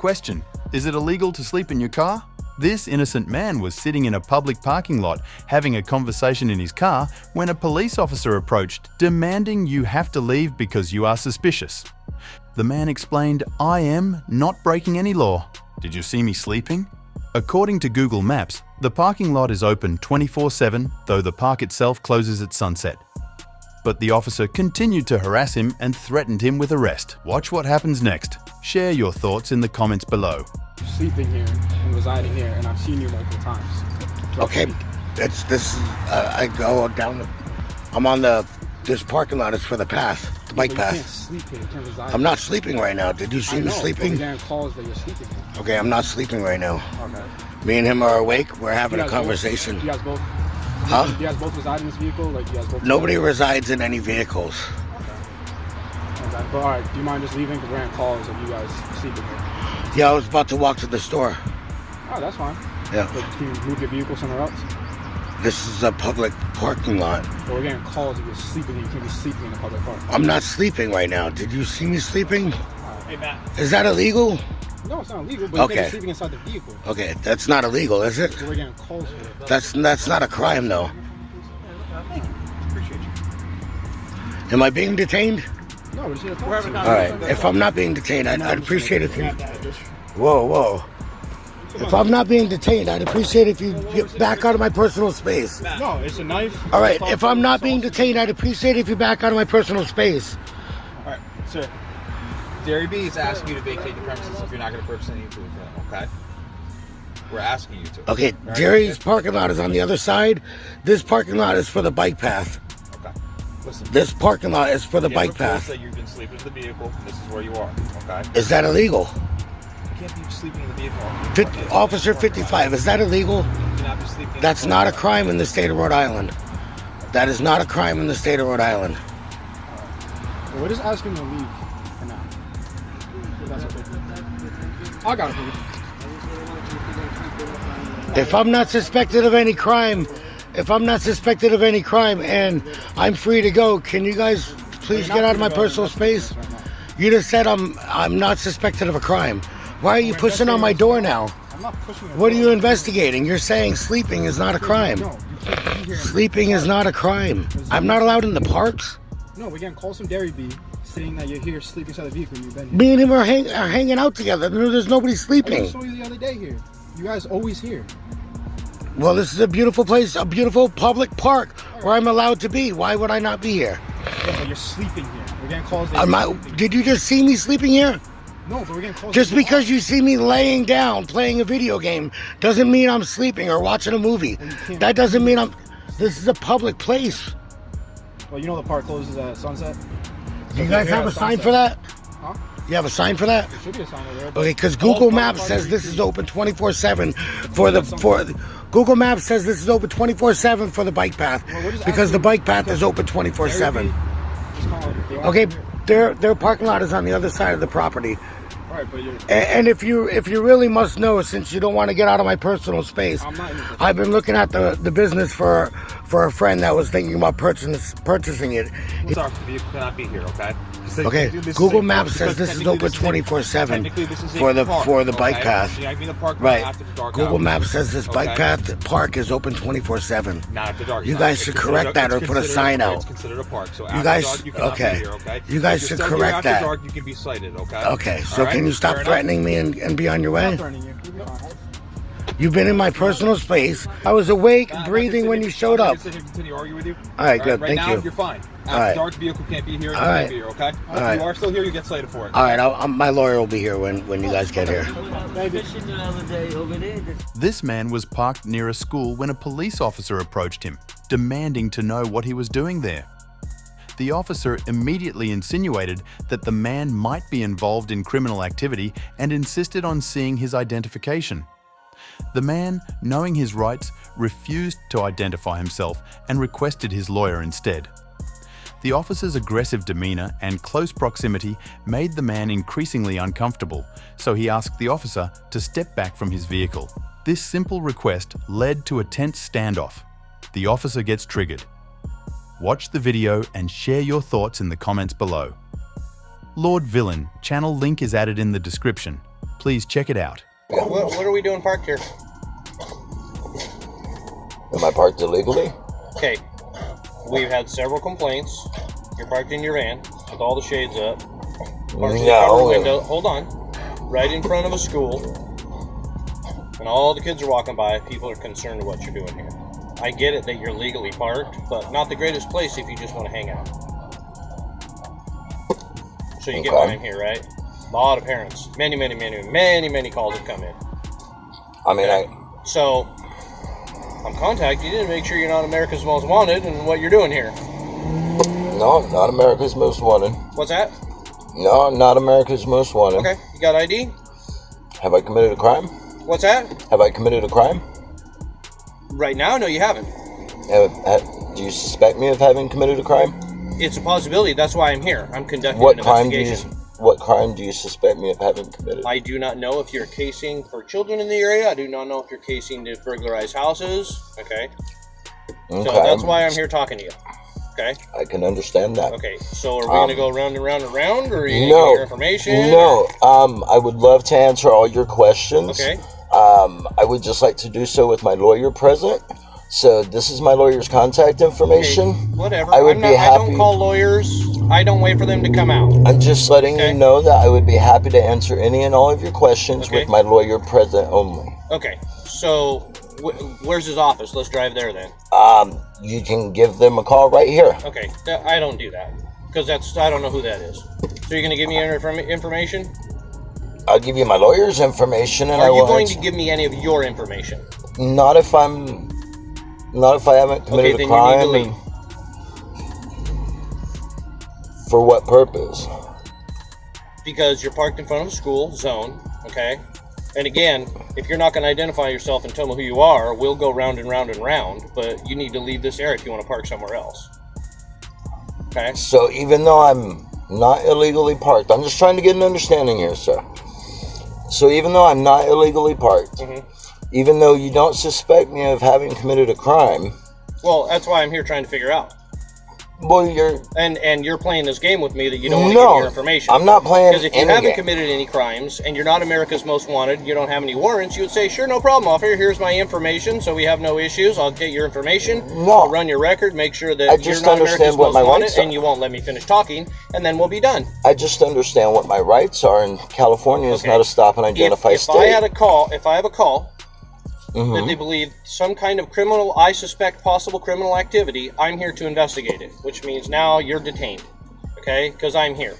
Question: is it illegal to sleep in your car? This innocent man was sitting in a public parking lot having a conversation in his car when a police officer approached, demanding you have to leave because you are suspicious. The man explained, "I am not breaking any law. Did you see me sleeping?" According to Google Maps, the parking lot is open 24/7, though the park itself closes at sunset. But the officer continued to harass him and threatened him with arrest. Watch what happens next. Share your thoughts in the comments below. Sleeping here and residing here, and I've seen you multiple times. Okay, I go down. I'm on this parking lot is for the path, the bike path. You can't sleep here. You can't reside. I'm not sleeping right now. Did you see me sleeping? But calls that you're sleeping here. Okay, I'm not sleeping right now. Okay. Me and him are awake. We're having a conversation. You guys both. Huh? You guys both reside in this vehicle? Like you guys both. Nobody resides in any vehicles. Okay. But all right, do you mind just leaving because we're getting calls of you guys sleeping here? Yeah, I was about to walk to the store. Oh, that's fine. Yeah. But can you move your vehicle somewhere else? This is a public parking lot. But we're getting calls if you're sleeping. You can't be sleeping in a public park. I'm not sleeping right now. Did you see me sleeping? Hey, Matt. Is that illegal? No, it's not illegal, but you can't be sleeping inside the vehicle. Okay, that's not illegal, is it? So we're getting calls for it. That's not a crime, though. Appreciate you. Am I being detained? No, we're just here to talk to you. All right. If I'm not being detained, I'd appreciate if you. Whoa. If I'm not being detained, I'd appreciate if you get back out of my personal space. No, it's a knife. All right. If I'm not being detained, I'd appreciate if you back out of my personal space. All right, sir. Jerry B is asking you to vacate the premises if you're not going to purchase any food for him, okay? We're asking you to. Okay. Jerry's parking lot is on the other side. This parking lot is for the bike path. Okay. Listen. This parking lot is for the bike path. That you've been sleeping in the vehicle, and this is where you are, okay? Is that illegal? You can't be sleeping in the vehicle. Officer 55, is that illegal? You cannot be sleeping in That's the not a crime in the state of Rhode Island. That is not a crime in the state of Rhode Island. We're just asking him to leave for now. That's okay. I got it for you. If I'm not suspected of any crime, and I'm free to go, can you guys please get out of my personal space? You just said I'm not suspected of a crime. Why are you pushing on my door now? I'm not pushing it. What are you investigating? You're saying sleeping is not a crime. No, you can't be here. Sleeping is not a crime. I'm not allowed in the parks. No, we're getting calls from Dairy B saying that you're here sleeping inside the vehicle and you've been here. Me and him are hanging out together. There's nobody I sleeping. saw you the other day here. You guys always here. Well, this is a beautiful place, a beautiful public park where I'm allowed to be. Why would I not be here? Yeah, but you're sleeping here. We're getting calls. Did you just see me sleeping here? No, but we're getting calls. Just because you see me laying down playing a video game doesn't mean I'm sleeping or watching a movie. That doesn't mean This is a public place. Well, you know the park closes at sunset. You guys have a sign for that? Huh? You have a sign for that? There should be a sign over there. Okay, because Google Maps says this is open 24/7 Google Maps says this is open 24/7 for the bike path because the bike path is open 24/7. Okay, their parking lot is on the other side of the property. Right, but and if you really must know, since you don't want to get out of my personal space, I've been looking at the business for a friend that was thinking about purchasing it. Sorry, the vehicle cannot be here, okay? Okay, Google Maps says this is open 24/7 for the bike path. Right. Google Maps says this bike path park is open 24/7. Not after dark. You guys should correct that or put a sign out. It's considered a park, so you guys, dark, you cannot be here, okay? You guys should correct that. After dark, you can be cited, okay? Okay, so can you stop threatening me and be on your way? I'm not threatening you. You've been in my personal space. I was awake, breathing when you showed up. I'm going to continue arguing with you. All right, good. Thank you. Right now, you're fine. After dark, the vehicle can't be here. All right. Be here, okay? All right. If you are still here, you get cited for it. All right, my lawyer will be here when you guys get here. This man was parked near a school when a police officer approached him, demanding to know what he was doing there. The officer immediately insinuated that the man might be involved in criminal activity and insisted on seeing his identification. The man, knowing his rights, refused to identify himself and requested his lawyer instead. The officer's aggressive demeanor and close proximity made the man increasingly uncomfortable, so he asked the officer to step back from his vehicle. This simple request led to a tense standoff. The officer gets triggered. Watch the video and share your thoughts in the comments below. Lord Villain, channel link is added in the description. Please check it out. What are we doing parked here? Am I parked illegally? Okay, we've had several complaints. You're parked in your van with all the shades up. Partially covered window. Hold on. Right in front of a school. And all the kids are walking by. People are concerned with what you're doing here. I get it that you're legally parked, but not the greatest place if you just want to hang out. So you get why I'm here, right? A lot of parents. Many calls have come in. I mean, So, I'm contacting you to make sure you're not America's Most Wanted and what you're doing here. No, I'm not America's Most Wanted. What's that? No, I'm not America's Most Wanted. Okay, you got ID? Have I committed a crime? What's that? Have I committed a crime? Right now, no, you haven't. Do you suspect me of having committed a crime? It's a possibility. That's why I'm here. I'm conducting an investigation. What crime do you suspect me of having committed? I do not know if you're casing for children in the area. I do not know if you're casing to burglarize houses. Okay. So that's why I'm here talking to you. Okay. I can understand that. Okay. So are we going to go round and round and round, or are you going to give me your information? No. I would love to answer all your questions. Okay. I would just like to do so with my lawyer present. So this is my lawyer's contact information. Okay, whatever. I would be happy. I don't call lawyers. I don't wait for them to come out. I'm just letting you know that I would be happy to answer any and all of your questions with my lawyer present only. Okay. So where's his office? Let's drive there then. You can give them a call right here. Okay. I don't do that because I don't know who that is. So you're going to give me your information? I'll give you my lawyer's information, and Are you going to give me any of your information? Not if I haven't committed a crime. You need to leave. For what purpose? Because you're parked in front of a school zone, okay? And again, if you're not going to identify yourself and tell me who you are, we'll go round and round and round, but you need to leave this area if you want to park somewhere else. Okay? So even though I'm not illegally parked, I'm just trying to get an understanding here, sir. So even though I'm not illegally parked, even though you don't suspect me of having committed a crime... Well, that's why I'm here trying to figure out. Well, you're... And you're playing this game with me that you don't want to give me your information. I'm not playing Because if you haven't committed any crimes, and you're not America's Most Wanted, you don't have any warrants, you would say, sure, no problem, officer, here's my information, so we have no issues, I'll get your information, I'll run your record, make sure that you're not America's Most Wanted, and you won't let me finish talking, and then we'll be done. I just understand what my rights are, and California is not a stop and identify state. If I have a call that they believe some kind of criminal, I suspect possible criminal activity, I'm here to investigate it, which means now you're detained, okay? Because I'm here.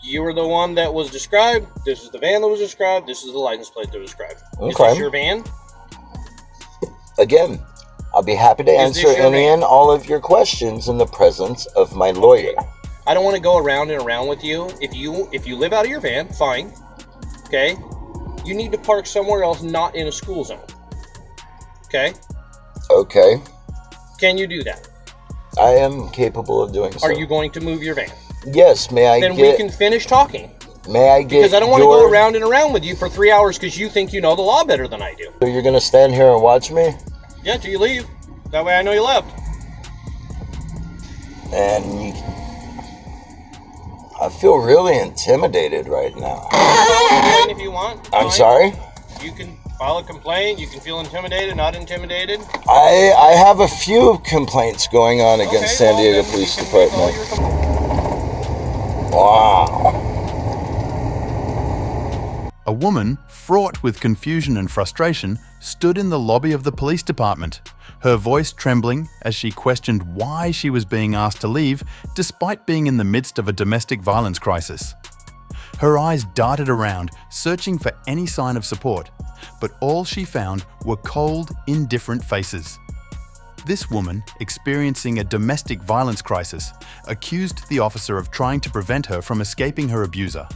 You were the one that was described. This is the van that was described. This is the license plate that was described. Okay. Is this your van? Again, I'll be happy to answer any and all of your questions in the presence of my lawyer. I don't want to go around and around with you. If you live out of your van, fine, okay? You need to park somewhere else, not in a school zone. Okay? Okay. Can you do that? I am capable of doing so. Are you going to move your van? Yes, Then we can finish talking. May I get Because I don't want to go around and around with you for 3 hours because you think you know the law better than I do. So you're going to stand here and watch me? Yeah, till you leave. That way I know you left. And I feel really intimidated right now. If you want. I'm sorry? You can file a complaint. You can feel intimidated, not intimidated. I have a few complaints going on against San Diego Police Department. Wow. A woman, fraught with confusion and frustration, stood in the lobby of the police department, her voice trembling as she questioned why she was being asked to leave despite being in the midst of a domestic violence crisis. Her eyes darted around, searching for any sign of support, but all she found were cold, indifferent faces. This woman, experiencing a domestic violence crisis, accused the officer of trying to prevent her from escaping her abuser.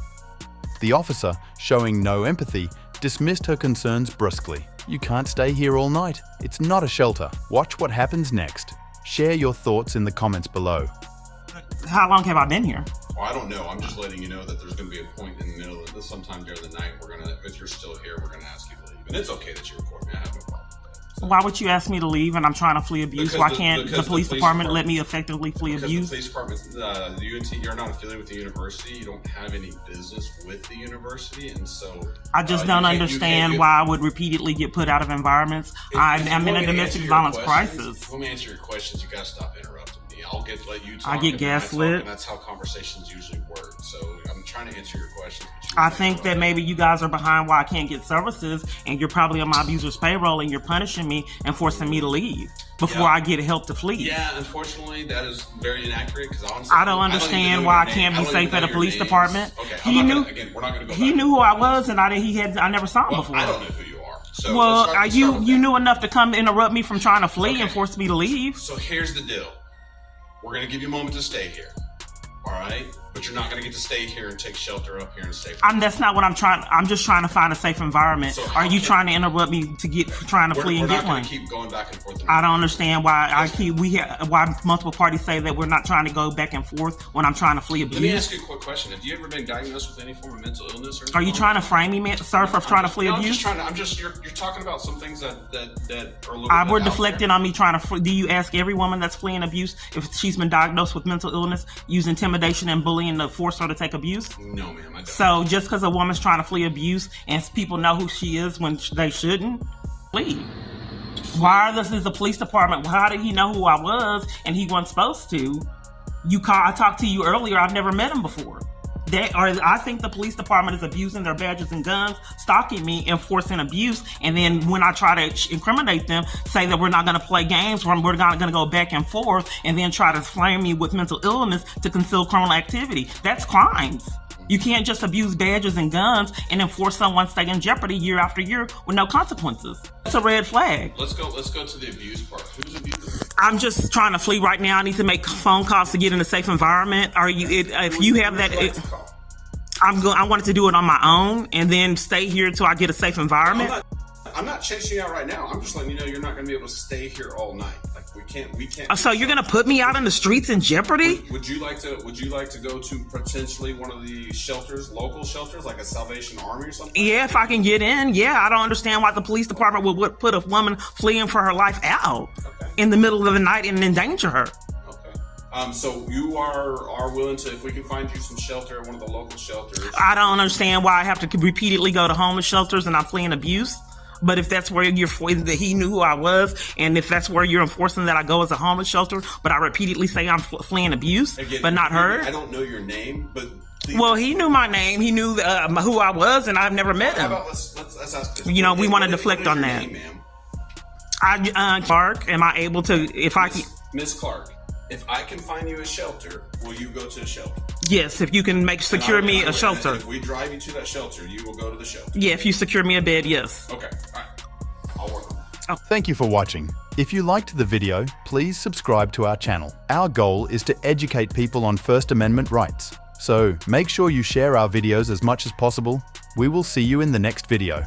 The officer, showing no empathy, dismissed her concerns brusquely. "You can't stay here all night. It's not a shelter. Watch what happens next." Share your thoughts in the comments below. How long have I been here? Well, I don't know. I'm just letting you know that there's going to be a point in the middle of this, sometime during the night, if you're still here, we're going to ask you to leave. And it's okay that you record me. I have no problem with that. Why would you ask me to leave and I'm trying to flee abuse? Because Why can't the police department let me department- effectively flee Because abuse? the police department, the UNT, you're not affiliated with the university. You don't have any business with the university, and so I just you don't can't- you understand can't get- why I would repeatedly get put out of environments. If I'm you in want a me to domestic answer your violence questions- crisis. Let me answer your questions. You gotta stop interrupting me. I'll let you talk. I get and then gaslit. talk, and that's how conversations usually work. So I'm trying to answer your questions. But you I think that maybe you guys are behind why I can't get services, and you're probably on my abuser's payroll, and you're punishing me and forcing me to leave before Yeah. I get help to flee. Yeah, unfortunately, that is very inaccurate because honestly, I don't even understand know why your I can't name. be I don't safe even at a know police your names. department. Okay, He knew. Again, we're not going to go. He back knew and who I forth. was, and I never saw him Well, before. I don't know who you are. So Well, let's start you with you that. knew enough to come interrupt me from trying to flee Okay. and force me to leave. So here's the deal. We're going to give you a moment to stay here. All right? But you're not going to get to stay here and take shelter up here and stay. That's not what I'm trying. I'm just trying to find a safe environment. So how Are you can- trying to interrupt me to get trying to We're flee and not get going one? to keep going back and forth. I don't understand why why multiple parties say that we're not trying to go back and forth when I'm trying to flee Let me abuse. ask you a quick question. Have you ever been diagnosed with any form of mental illness? Or Are you anything? trying to frame me, sir, for trying to flee abuse? You're talking about some things that are a little bit We're out deflecting there. on me trying to. Do you ask every woman that's fleeing abuse if she's been diagnosed with mental illness, use intimidation and bullying to force her to take abuse? No, ma'am, I don't. So just because a woman's trying to flee abuse and people know who she is when they shouldn't, flee. Why is the police department? How did he know who I was and he wasn't supposed to? I talked to you earlier. I've never met him before. I think the police department is abusing their badges and guns, stalking me, enforcing abuse, and then when I try to incriminate them, say that we're not going to play games, we're not going to go back and forth, and then try to flame me with mental illness to conceal criminal activity. That's crimes. You can't just abuse badges and guns and then force someone to stay in jeopardy year after year with no consequences. That's a red flag. Let's go to the abuse part. Who's abusing? I'm just trying to flee right now. I need to make phone calls to get in a safe environment. If you have that, I wanted to do it on my own and then stay here until I get a safe environment. I'm not chasing you out right now. I'm just letting you know you're not going to be able to stay here all night. Like we can't. So you're gonna put me out in the streets in jeopardy? Would you like to go to potentially one of the shelters, local shelters, like a Salvation Army or something? Yeah, if I can get in. Yeah, I don't understand why the police department would put a woman fleeing for her life out in the middle of the night and endanger her. Okay. So you are willing to, if we can find you some shelter at one of the local shelters. I don't understand why I have to repeatedly go to homeless shelters and I'm fleeing abuse. But if that's where he knew who I was, and if that's where you're enforcing that I go as a homeless shelter, but I repeatedly say I'm fleeing abuse, Again, but not her. I don't know your name, but please. Well, he knew my name. He knew who I was, and I've never met How him. about let's ask this. We want to What deflect is on your that. name, ma'am? Clark, am I able to, Miss Clark, if I can find you a shelter, will you go to a shelter? yes, if you can secure me a And shelter. if we drive you to that shelter, you will go to the shelter. Yeah, if you secure me a bed, yes. Okay, all right. I'll work on that. Thank you for watching. If you liked the video, please subscribe to our channel. Our goal is to educate people on First Amendment rights. So make sure you share our videos as much as possible. We will see you in the next video.